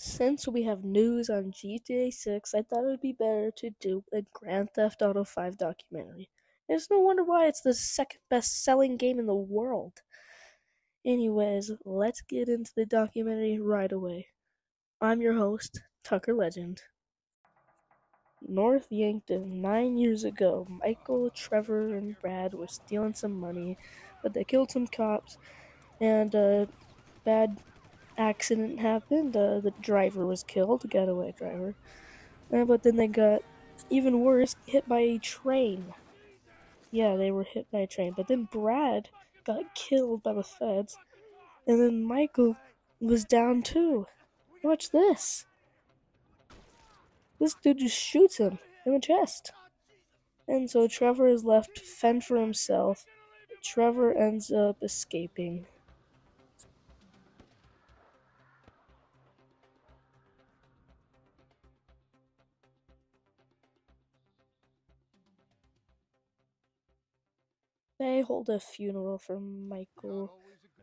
Since we have news on GTA 6, I thought it would be better to do a Grand Theft Auto 5 documentary. It's no wonder why it's the second best-selling game in the world. Anyways, let's get into the documentary right away. I'm your host, Tucker Legend. North Yankton, 9 years ago, Michael, Trevor, and Brad were stealing some money, but they killed some cops, and a bad accident happened. The driver was killed, the getaway driver. But then they got, even worse, hit by a train. Yeah, they were hit by a train. But then Brad got killed by the feds, and then Michael was down too. Watch this. This dude just shoots him in the chest. And so Trevor is left to fend for himself. Trevor ends up escaping. They hold a funeral for Michael.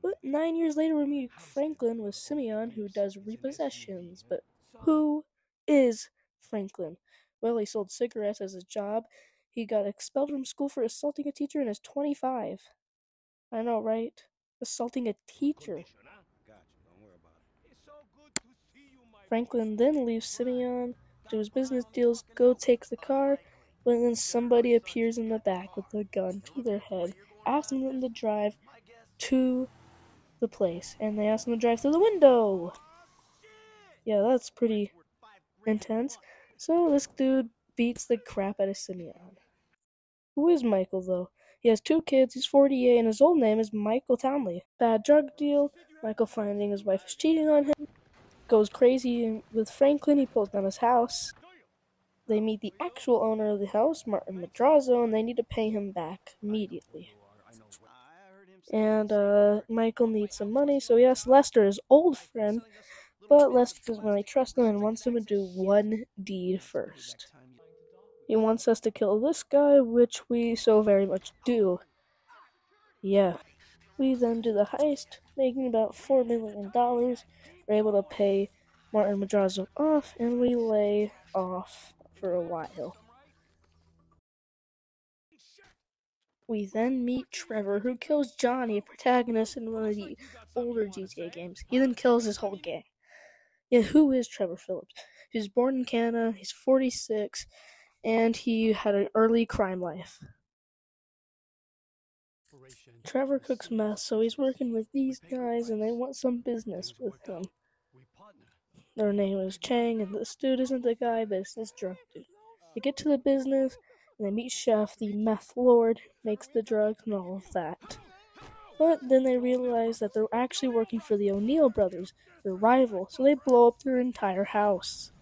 But 9 years later, we meet Franklin with Simeon, who does repossessions. But who is Franklin? Well, he sold cigarettes as a job. He got expelled from school for assaulting a teacher and is 25. I know, right? Assaulting a teacher. Franklin then leaves Simeon, do his business deals, go take the car, but then somebody appears in the back with a gun to their head, asking them to drive to the place, and they ask them to drive through the window. Yeah, that's pretty intense. So this dude beats the crap out of Simeon. Who is Michael, though? He has 2 kids, he's 48, and his old name is Michael Townley. Bad drug deal, Michael finding his wife is cheating on him, goes crazy with Franklin, he pulls down his house. They meet the actual owner of the house, Martin Madrazo, and they need to pay him back immediately. And Michael needs some money, so he asks Lester, his old friend, but Lester doesn't really trust him and wants him to do one deed first. He wants us to kill this guy, which we so very much do. Yeah. We then do the heist, making about $4 million. We're able to pay Martin Madrazo off, and we lay off for a while. We then meet Trevor, who kills Johnny, a protagonist in one of the older GTA games. He then kills his whole gang. Yeah, who is Trevor Phillips? He was born in Canada, he's 46, and he had an early crime life. Trevor cooks meth, so he's working with these guys, and they want some business with him. Their name is Chang, and this dude isn't the guy, but it's this drug dude. They get to the business, and they meet Chef, the meth lord, makes the drugs and all of that. But then they realize that they're actually working for the O'Neill brothers, their rival, so they blow up their entire house.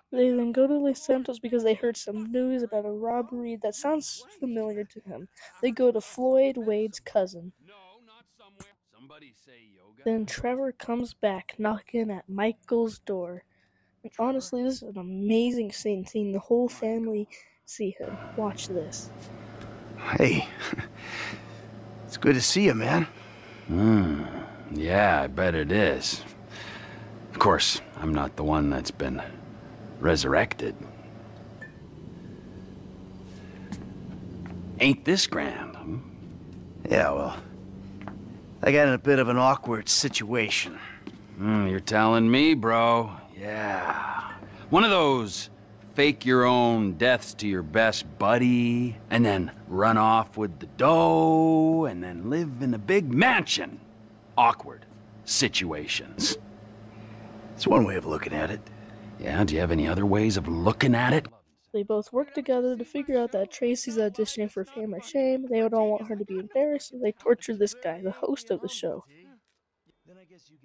They then go to Los Santos because they heard some news about a robbery that sounds familiar to him. They go to Floyd Wade's cousin. Then Trevor comes back, knocking at Michael's door. And honestly, this is an amazing scene, seeing the whole family see him. Watch this. Hey, it's good to see you, man. Yeah, I bet it is. Of course, I'm not the one that's been resurrected. Ain't this grand, huh? Yeah, well, I got in a bit of an awkward situation. You're telling me, bro. Yeah. One of those fake your own deaths to your best buddy, and then run off with the dough, and then live in a big mansion. Awkward situations. It's one way of looking at it. Yeah, do you have any other ways of looking at it? They both work together to figure out that Tracy's auditioning for Fame or Shame. They don't want her to be embarrassed, so they torture this guy, the host of the show.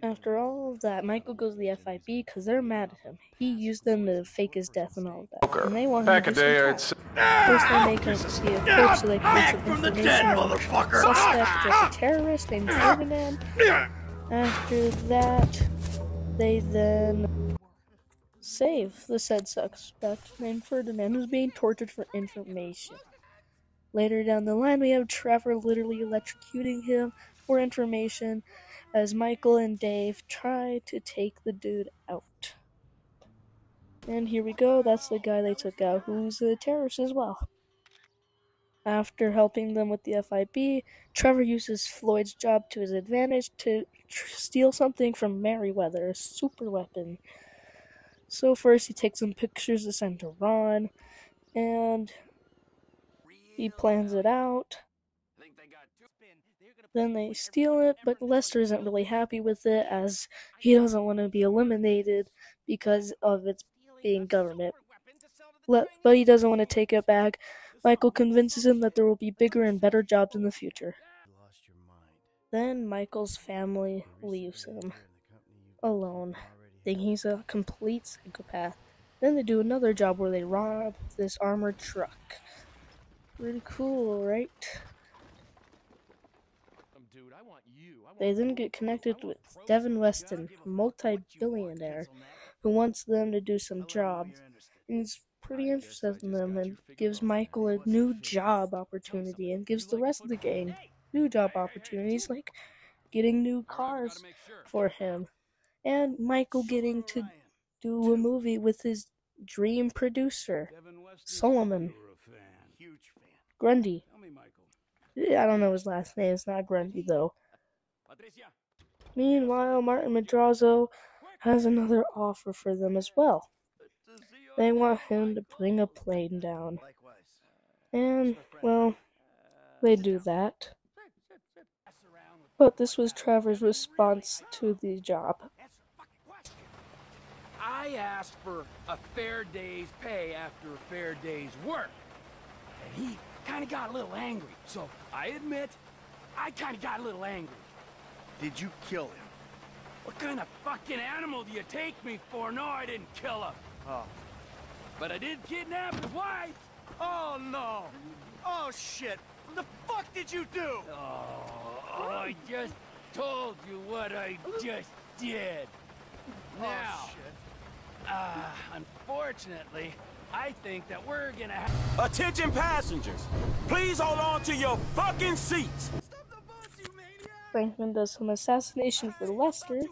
After all of that, Michael goes to the FIB because they're mad at him. He used them to fake his death and all of that. And they want him to do some time. First, they make him see a clip so they can get some information on the suspect, just a terrorist named Ferdinand. After that, they then save the said suspect named Ferdinand, who's being tortured for information. Later down the line, we have Trevor literally electrocuting him for information as Michael and Dave try to take the dude out. And here we go, that's the guy they took out, who's a terrorist as well. After helping them with the FIB, Trevor uses Floyd's job to his advantage to steal something from Merryweather, a super weapon. So first he takes some pictures to send to Ron, and he plans it out. Then they steal it, but Lester isn't really happy with it as he doesn't want to be eliminated because of its being government. But he doesn't want to take it back. Michael convinces him that there will be bigger and better jobs in the future. Then Michael's family leaves him alone, thinking he's a complete psychopath. Then they do another job where they rob this armored truck. Pretty cool, right? They then get connected with Devin Weston, a multi-billionaire, who wants them to do some jobs. And he's pretty interested in them and gives Michael a new job opportunity and gives the rest of the gang new job opportunities, like getting new cars for him. And Michael getting to do a movie with his dream producer, Solomon Grundy. I don't know his last name, it's not Grundy though. Meanwhile, Martin Madrazo has another offer for them as well. They want him to bring a plane down. And, well, they do that. But this was Trevor's response to the job. I asked for a fair day's pay after a fair day's work. And he kind of got a little angry. So I admit, I kind of got a little angry. Did you kill him? What kind of fucking animal do you take me for? No, I didn't kill him. Oh. But I did kidnap his wife. Oh, no. Oh, shit. What the fuck did you do? Oh, I just told you what I just did. Now, Oh, shit. unfortunately, I think that we're gonna have... Attention passengers, please hold on to your fucking seats. Franklin does some assassination for Lester,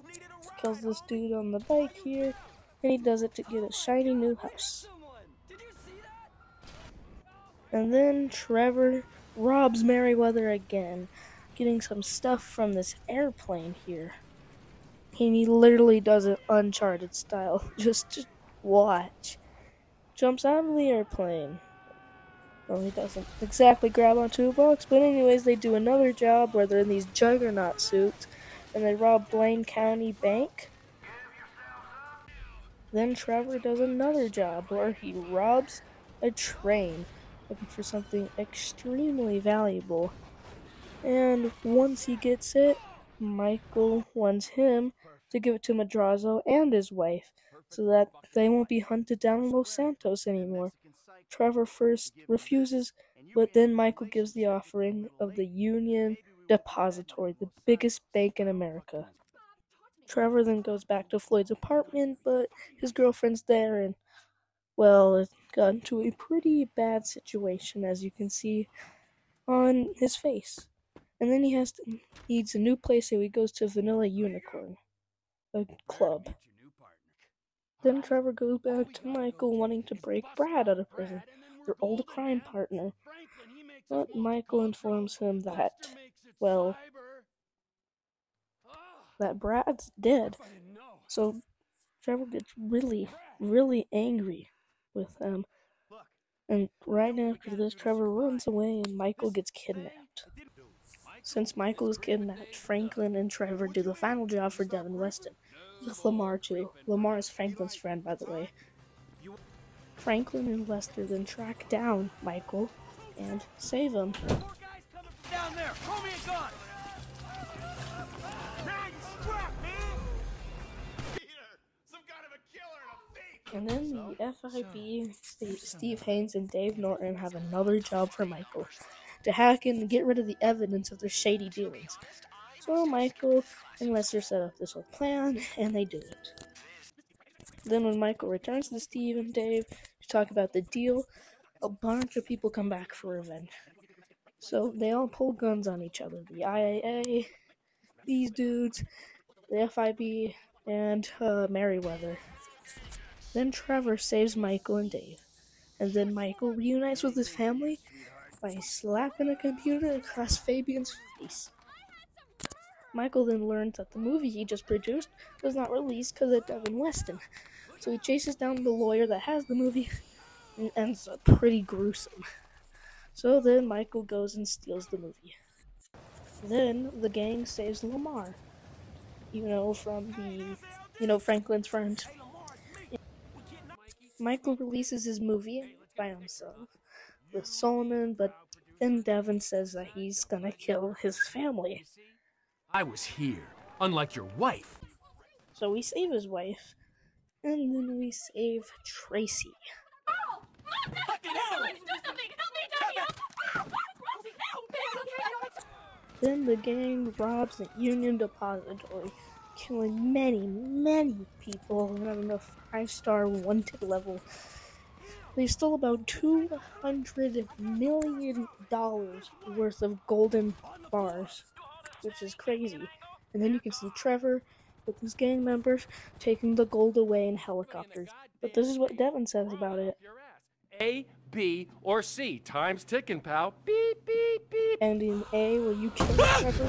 kills this dude on the bike here, and he does it to get a shiny new house. And then Trevor robs Merryweather again, getting some stuff from this airplane here. And he literally does it Uncharted style. Just watch. Jumps out of the airplane. Well, he doesn't exactly grab onto a box, but anyways, they do another job where they're in these juggernaut suits, and they rob Blaine County Bank. Then Trevor does another job where he robs a train, looking for something extremely valuable. And once he gets it, Michael wants him to give it to Madrazo and his wife, so that they won't be hunted down in Los Santos anymore. Trevor first refuses, but then Michael gives the offering of the Union Depository, the biggest bank in America. Trevor then goes back to Floyd's apartment, but his girlfriend's there, and, well, it got into a pretty bad situation, as you can see on his face. And then he needs a new place, so he goes to Vanilla Unicorn, a club. Then Trevor goes back to Michael, wanting to break Brad out of prison, their old crime partner. But Michael informs him that, well, that Brad's dead. So Trevor gets really, really angry with him. And right after this, Trevor runs away and Michael gets kidnapped. Since Michael is kidnapped, Franklin and Trevor do the final job for Devin Weston, with Lamar too. Lamar is Franklin's friend, by the way. Franklin and Lester then track down Michael and save him. Down there, throw me a gun! Now you struck, man! Peter, some kind of a killer and a thief. And then the FIB, Steve Haynes and Dave Norton have another job for Michael, to hack in and get rid of the evidence of their shady dealings. So Michael and Lester set up this whole plan, and they do it. Then when Michael returns to Steve and Dave to talk about the deal, a bunch of people come back for revenge. So they all pull guns on each other. The IAA, these dudes, the FIB, and Merryweather. Then Trevor saves Michael and Dave. And then Michael reunites with his family by slapping a computer across Fabian's face. Michael then learns that the movie he just produced was not released because of Devin Weston. So he chases down the lawyer that has the movie and ends up pretty gruesome. So then Michael goes and steals the movie. Then the gang saves Lamar, from Franklin's friend. Michael releases his movie by himself with Solomon, but then Devin says that he's gonna kill his family. I was here, unlike your wife. So we save his wife, and then we save Tracy. Then the gang robs a Union Depository, killing many, many people on a 5-star wanted level. They stole about $200 million worth of golden bars, which is crazy. And then you can see Trevor with his gang members taking the gold away in helicopters. But this is what Devin says about it. A, B, or C. Time's ticking, pal. Beep, beep, beep. And in A, will you kill Trevor?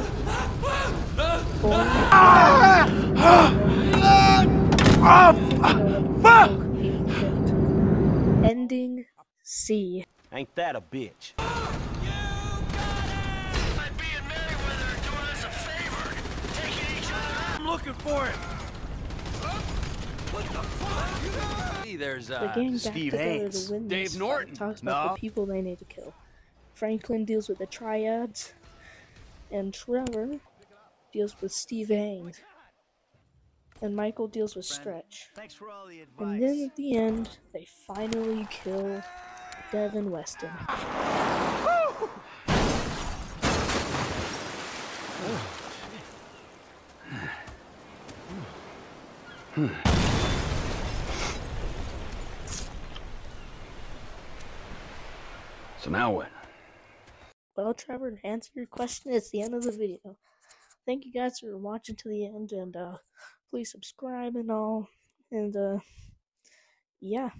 Ending C. Ain't that a bitch? I'm looking for it. What the fuck? See, there's The gang back Steve together Haynes. to win Dave this Norton. fight. Talks about No. the people they need to kill. Franklin deals with the triads, and Trevor deals with Steve Haynes, and Michael deals with Stretch. Thanks for all the advice. And then at the end, they finally kill Devin Weston. So now what? Well, Trevor, to answer your question, it's the end of the video. Thank you guys for watching to the end, and please subscribe and all, and yeah.